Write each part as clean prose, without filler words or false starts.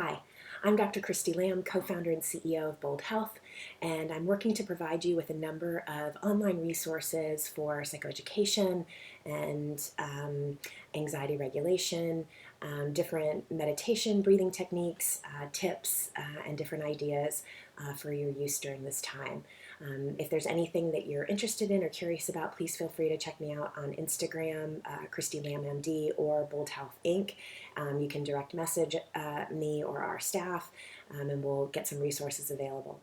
Hi, I'm Dr. Kristy Lamb, co-founder and CEO of Bold Health, and I'm working to provide you with a number of online resources for psychoeducation and anxiety regulation, different meditation, breathing techniques, tips, and different ideas for your use during this time. If there's anything that you're interested in or curious about, please feel free to check me out on Instagram, Kristy Lamb MD, or Bold Health Inc. You can direct message me or our staff, and we'll get some resources available.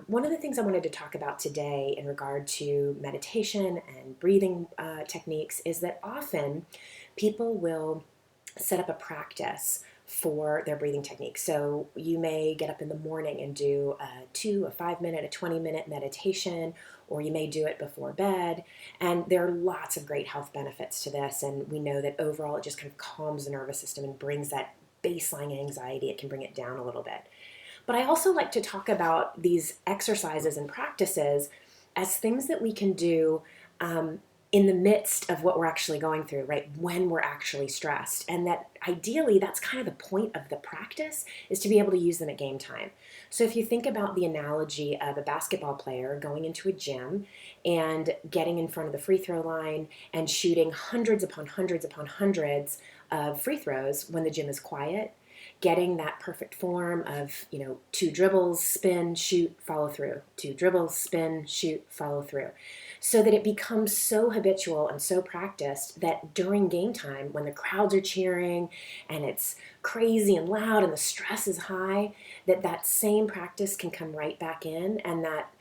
One of the things I wanted to talk about today in regard to meditation and breathing techniques is that often people will set up a practice for their breathing technique. So you may get up in the morning and do a 5-minute, a 20-minute meditation, or you may do it before bed. And there are lots of great health benefits to this. And we know that overall it just kind of calms the nervous system and brings that baseline anxiety. It can bring it down a little bit. But I also like to talk about these exercises and practices as things that we can do in the midst of what we're actually going through, right? When we're actually stressed. And that ideally, that's kind of the point of the practice, is to be able to use them at game time. So if you think about the analogy of a basketball player going into a gym and getting in front of the free throw line and shooting hundreds upon hundreds upon hundreds of free throws when the gym is quiet, getting that perfect form of, 2 dribbles, spin, shoot, follow through, 2 dribbles, spin, shoot, follow through, so that it becomes so habitual and so practiced that during game time, when the crowds are cheering and it's crazy and loud and the stress is high, that same practice can come right back in, and that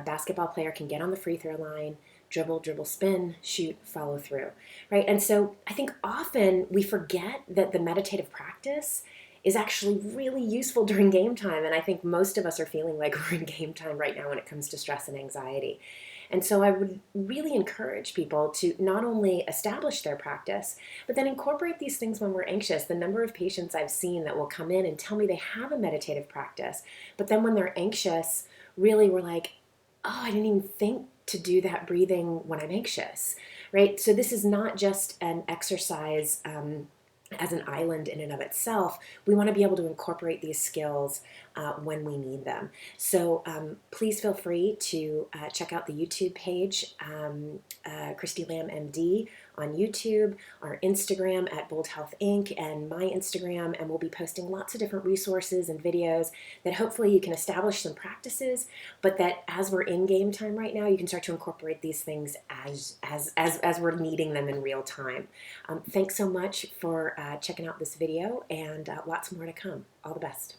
basketball player can get on the free throw line, dribble, dribble, spin, shoot, follow through, right? And so I think often we forget that the meditative practice is actually really useful during game time. And I think most of us are feeling like we're in game time right now when it comes to stress and anxiety. And so I would really encourage people to not only establish their practice, but then incorporate these things when we're anxious. The number of patients I've seen that will come in and tell me they have a meditative practice, but then when they're anxious, really we're like, oh, I didn't even think to do that breathing when I'm anxious, right? So this is not just an exercise as an island in and of itself. We want to be able to incorporate these skills when we need them. So please feel free to check out the YouTube page, Kristy Lamb MD on YouTube, our Instagram at Bold Health Inc., and my Instagram, and we'll be posting lots of different resources and videos that hopefully you can establish some practices, but that as we're in game time right now, you can start to incorporate these things as we're needing them in real time. Thanks so much for checking out this video, and lots more to come. All the best.